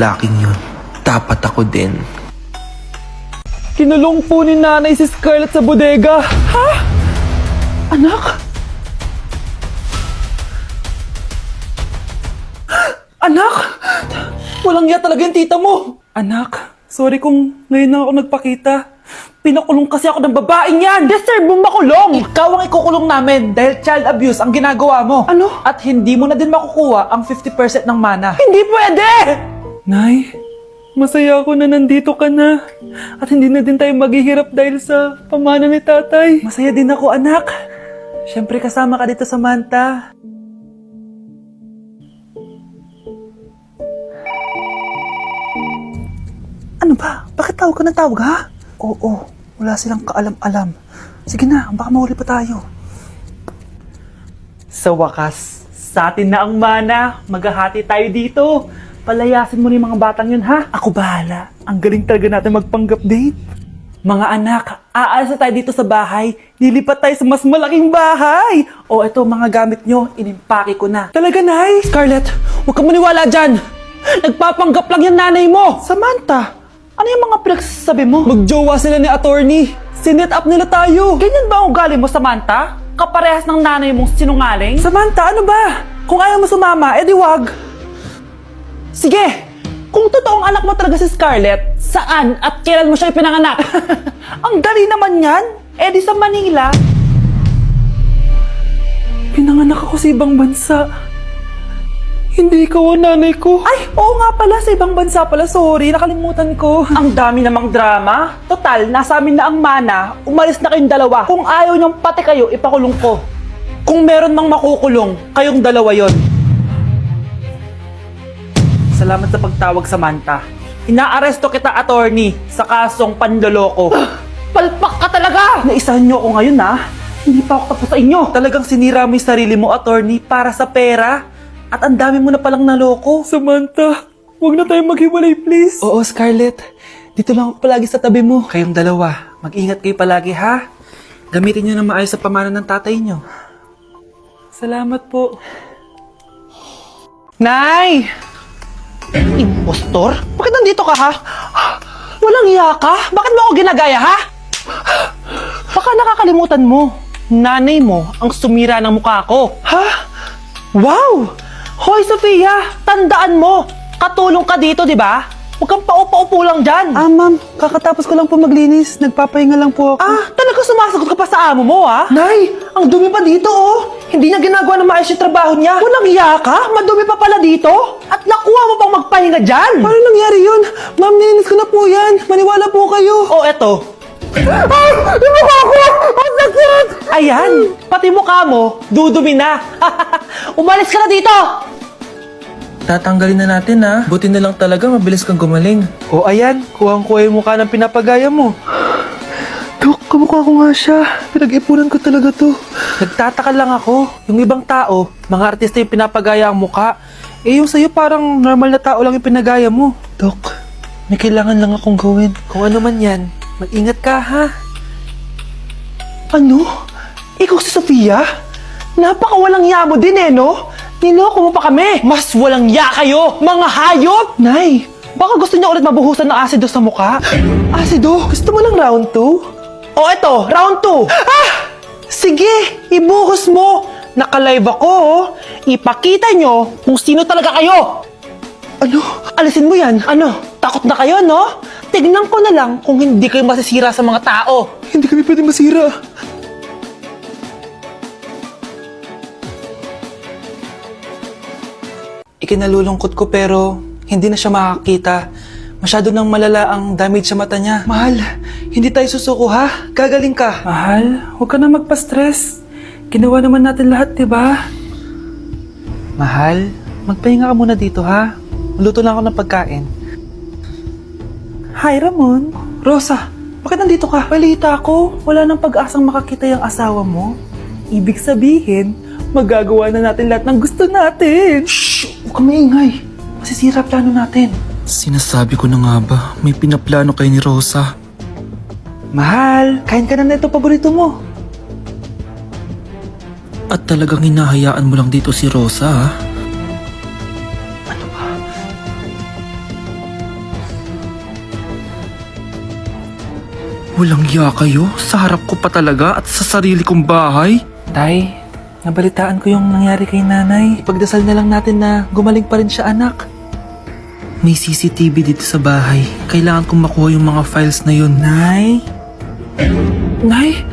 Laking yun. Dapat ako din. Kinulong po ni nanay si Scarlett sa bodega. Ha? Anak? Anak? Walang iya talaga yung tita mo. Anak, sorry kung ngayon na ako nagpakita. Pinakulong kasi ako ng babaeng yan. Deserve mo makulong. Ikaw ang ikukulong namin dahil child abuse ang ginagawa mo. Ano? At hindi mo na din makukuha ang 50% ng mana. Hindi pwede! Nay, masaya ako na nandito ka na. At hindi na din tayo maghihirap dahil sa pamana ni tatay. Masaya din ako, anak. Siyempre kasama ka dito sa Manta. Ano ba? Bakit tawag ka ng tawag, ha? Oo, wala silang kaalam-alam. Sige na, baka mahuli pa tayo. Sa wakas, sa atin na ang mana. Maghahati tayo dito. Palayasin mo na yung mga batang yun, ha? Ako bahala. Ang galing talaga natin magpanggap date. Mga anak, aalis na tayo dito sa bahay. Lilipat tayo sa mas malaking bahay. O eto, mga gamit nyo, inimpake ko na. Talaga, Nay? Scarlett, huwag ka maniwala dyan. Nagpapanggap lang yung nanay mo. Samantha, ano yung mga pinagsasabi mo? Magjowa sila ni attorney. Sinet up nila tayo. Ganyan ba ang ugali mo, Samantha? Kaparehas ng nanay mong sinungaling? Samantha, ano ba? Kung ayaw mo sumama, edi wag. Sige, kung totoong anak mo talaga si Scarlett, saan at kailan mo siya ipinanganak? Ang dali naman yan. Edi sa Manila. Pinanganak ako sa ibang bansa. Hindi ikaw ang nanay ko. Ay, oo nga pala, sa ibang bansa pala. Sorry, nakalimutan ko. Ang dami namang drama. Total, nasa amin na ang mana. Umalis na kayong dalawa. Kung ayaw niyong pati kayo, ipakulong ko. Kung meron mang makukulong, kayong dalawa yon. Salamat sa pagtawag, Samantha. Inaaresto kita, attorney, sa kasong panloloko. Palpak ka talaga! Naisahan niyo ako ngayon, ha? Hindi pa ako tapos sa inyo. Talagang sinira mo yung sarili mo, attorney, para sa pera. At ang dami mo na palang naloko. Samantha, huwag na tayong maghiwalay, please. Oo, Scarlett. Dito lang ako palagi sa tabi mo. Kayong dalawa, mag-ingat kayo palagi, ha? Gamitin niyo na maayos sa pamana ng tatay niyo. Salamat po. Nay! Impostor? Bakit nandito ka, ha? Walang iya ka? Bakit mo ako ginagaya, ha? Baka nakakalimutan mo. Nanay mo ang sumira ng mukha ko. Ha? Wow! Hoy, Sofia! Tandaan mo! Katulong ka dito, di ba? Huwag kang paupa-upo lang dyan. Ma'am. Kakatapos ko lang po maglinis. Nagpapahinga lang po ako. Talaga sumasagot ka pa sa amo mo, ha? Nay! Ang dumi pa dito, oh! Hindi niya ginagawa na maayos yung trabaho niya. Walang iya ka? Madumi pa pala dito? At nakuha mo pang magpahinga dyan? Paano nangyari yun? Ma'am, nilinis ko na po yan. Maniwala po kayo. Oh, eto. Yung mukha ko! Ang sakit! Ayan, pati mukha mo, dudumi na. Umalis ka na dito! Tatanggalin na natin, ha? Buti na lang talaga mabilis kang gumaling. O ayan, kuhang-kuha yung mukha ng pinapagaya mo. Dok, kamukha ko nga siya. Pinag-ipunan ko talaga to. Nagtataka lang ako. Yung ibang tao, mga artista yung pinapagaya ang mukha. Eh yung sa'yo parang normal na tao lang yung pinagaya mo. Dok, may kailangan lang akong gawin. Kung ano man yan, mag-ingat ka, ha? Ano? Ikaw si Sofia? Napakawalang ya mo din, eh, no? Niloko mo pa kami! Mas walang ya kayo, mga hayop! Nay, baka gusto niya ulit mabuhusan ng asido sa mukha? Asido? Gusto mo ng round 2? O eto, round 2! Sige, ibuhos mo! Naka-live ako, oh. Ipakita nyo kung sino talaga kayo! Ano? Alisin mo yan? Ano? Takot na kayo, no? Tignan ko na lang kung hindi kayo masisira sa mga tao. Hindi kami pwede masira. Ikinalulungkot ko pero hindi na siya makakita. Masyado nang malala ang damage sa mata niya. Mahal, hindi tayo susuko, ha? Gagaling ka. Mahal, huwag ka na magpa-stress. Ginawa naman natin lahat, diba? Mahal, magpahinga ka muna dito, ha? Luto lang ako ng pagkain. Hi, Ramon. Rosa, bakit nandito ka? Balita ko, wala nang pag-asang makakita yung asawa mo. Ibig sabihin, magagawa na natin lahat ng gusto natin. Shhh! Huwag kang maingay. Masisira plano natin. Sinasabi ko na nga ba, may pinaplano kayo ni Rosa. Mahal, kain ka na na ito paborito mo. At talagang hinahayaan mo lang dito si Rosa, ha? Walang iya kayo? Sa harap ko pa talaga at sa sarili kong bahay? Tay, nabalitaan ko yung nangyari kay nanay. Ipagdasal na lang natin na gumaling pa rin siya, anak. May CCTV dito sa bahay. Kailangan kong makuha yung mga files na yun. Nay? Nay?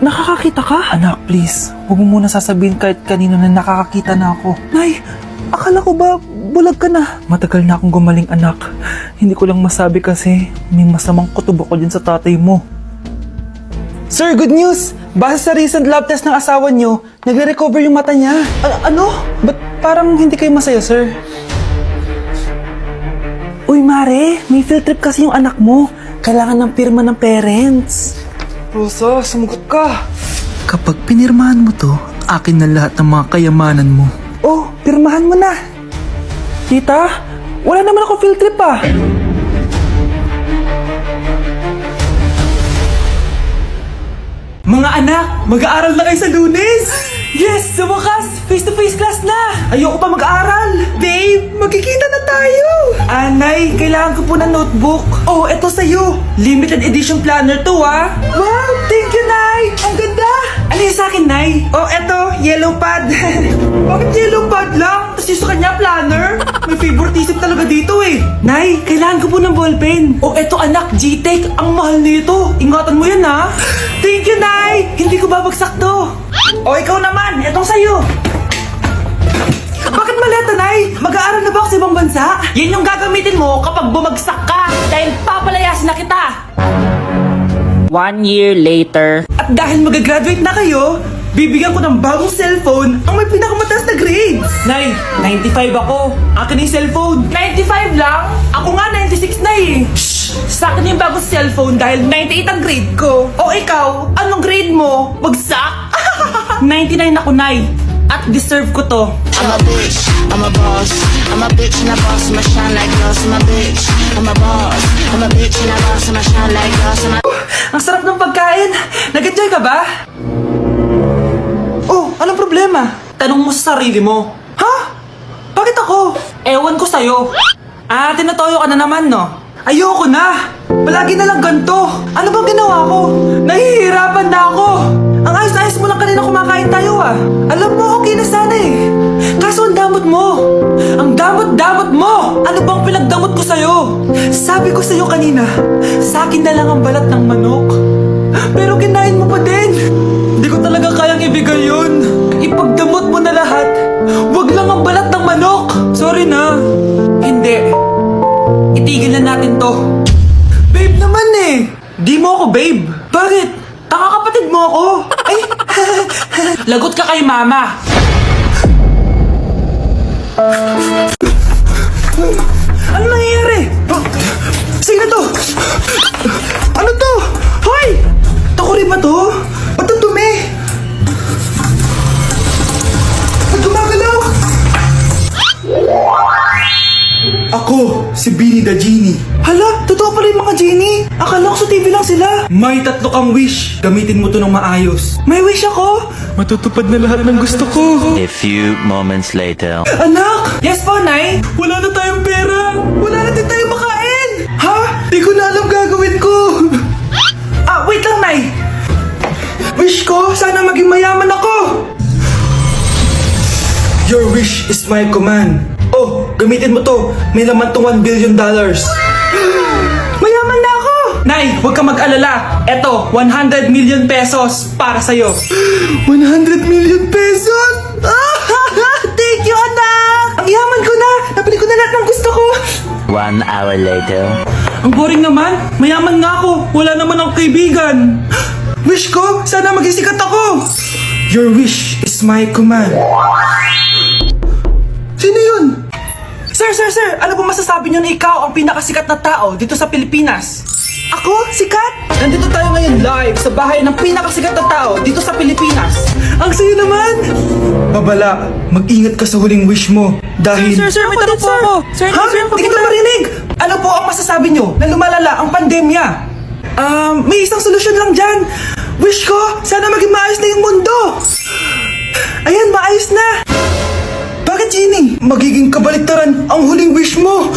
Nakakakita ka? Anak, please. Huwag mo muna sasabihin kahit kanino na nakakakita na ako. Nay, akala ko ba bulag ka na? Matagal na akong gumaling, anak. Hindi ko lang masabi kasi may masamang kutob ako dyan sa tatay mo. Sir, good news! Base sa recent lab test ng asawa niyo, nagre-recover yung mata niya. Ano? Ba't parang hindi kayo masaya, sir? Uy, Mare, may field trip kasi yung anak mo. Kailangan ng pirma ng parents. Rosa, sumagot ka. Kapag pinirmahan mo to, akin na lahat ng mga kayamanan mo. Oh, pirmahan mo na. Tita, wala naman ako field trip ah. Mga anak, mag-aaral na kayo sa Lunes! Yes! Sa wakas! Face-to-face class na! Ayoko pa mag-aaral! Babe, magkikita na tayo! Anay, kailangan ko po ng notebook. Oh, eto sa'yo. Limited edition planner to ah. Wow, thank you, Nay! Ang ganda! Ano yung sa'kin, Nay? Oh, eto, yellow pad. Bakit yellow pad lang? Tapos yung sa kanya, planner? May favoritism talaga dito eh. Nay, kailangan ko po ng ballpen. Oh, eto anak, G-Tech. Ang mahal nito. Ingatan mo yan ha. Thank you, Nay! Hindi ko babagsak to. O, ikaw naman. Etong sa'yo. Bakit maleta, Nay? Mag-aaral na ba ako sa ibang bansa? Yan yung gagamitin mo kapag bumagsak ka. Dahil papalayasin na kita. 1 year later. At dahil mag-graduate na kayo, bibigyan ko ng bagong cellphone ang may pinakamataas na grades. Nay, 95 ako. Akin yung cellphone. 95 lang? Ako nga 96 na eh. Shh! Sa akin yung bagong cellphone dahil 98 ang grade ko. O ikaw, anong grade mo? Bagsak? 99 ako, Nay. At deserve ko to. I'm a bitch, I'm a boss. I'm a bitch and a boss, I'ma shine like glass. I'm a bitch, I'm a boss. I'm a bitch and a boss, I'ma shine like glass. Ang sarap ng pagkain. Nag-enjoy ka ba? Oh, anong problema? Tanong mo sa sarili mo. Ha? Bakit ako? Ewan ko sa'yo. Ah, tinatoyo ka na naman, no? Ayoko na! Palagi na lang ganito. Ano bang ginawa ko? Nahihirapan na ako. Ang ayos-ayos mo lang kanina kumakain tayo ah. Alam mo, okay na sana eh. Kaso ang damot mo. Ang damot-damot mo. Ano bang pinagdamot ko sa'yo? Sabi ko sa'yo kanina, sa akin na lang ang balat ng manok. Pero kinain mo pa din. Hindi ko talaga kayang ibigay yun. Ipagdamot mo na lahat. Wag lang ang balat ng manok. Sorry na. Hindi. Itigil na natin to. Babe naman eh. Di mo ako babe. Bakit? Tanga kapatid mo ako. Ay. Lagot ka kay mama. Ano nangyayari? Sino to? Ano to? Hoy! Takuri ba to? Ba't ang dumi? Ba't gumagalaw? Ako, si Beanie the Genie. Hala, totoo pala yung mga genie. Akala ko sa TV lang sila. May 3 kang wish. Gamitin mo to ng maayos. May wish ako? Matutupad na lahat ng gusto ko. A few moments later. Anak! Yes po, Nay? Wala na tayong pera. Wala na din tayong makain. Ha? Di ko na alam gagawin ko. Ah, wait lang, Nay. Wish ko, sana maging mayaman ako. Your wish is my command. Oh, gamitin mo to. May laman tong $1 billion. Mayaman na ako! Nay, huwag ka mag-alala. Eto, 100 million pesos para sa'yo. 100 million pesos? Thank you, anak! Ang yaman ko na! Nabili ko na lahat ng gusto ko. 1 hour later. Ang boring naman. Mayaman nga ako. Wala naman akong kaibigan. Wish ko, sana maging sikat ako. Your wish is my command. Sino yun? Sir, ano po masasabi niyo na ikaw ang pinakasikat na tao dito sa Pilipinas? Ako? Sikat? Nandito tayo ngayon live sa bahay ng pinakasikat na tao dito sa Pilipinas. Ang sayo naman! Babala, mag-ingat ka sa huling wish mo dahil... Sir, may tanong po ako. Sir, Ha? Hindi kita marinig! Ano po ang masasabi niyo na lumalala ang pandemya? May isang solusyon lang dyan. Wish ko, sana maging maayos na yung mundo. Ayan, maayos na. Bakit, Genie? Magiging kabaliktaran ang huling wish mo.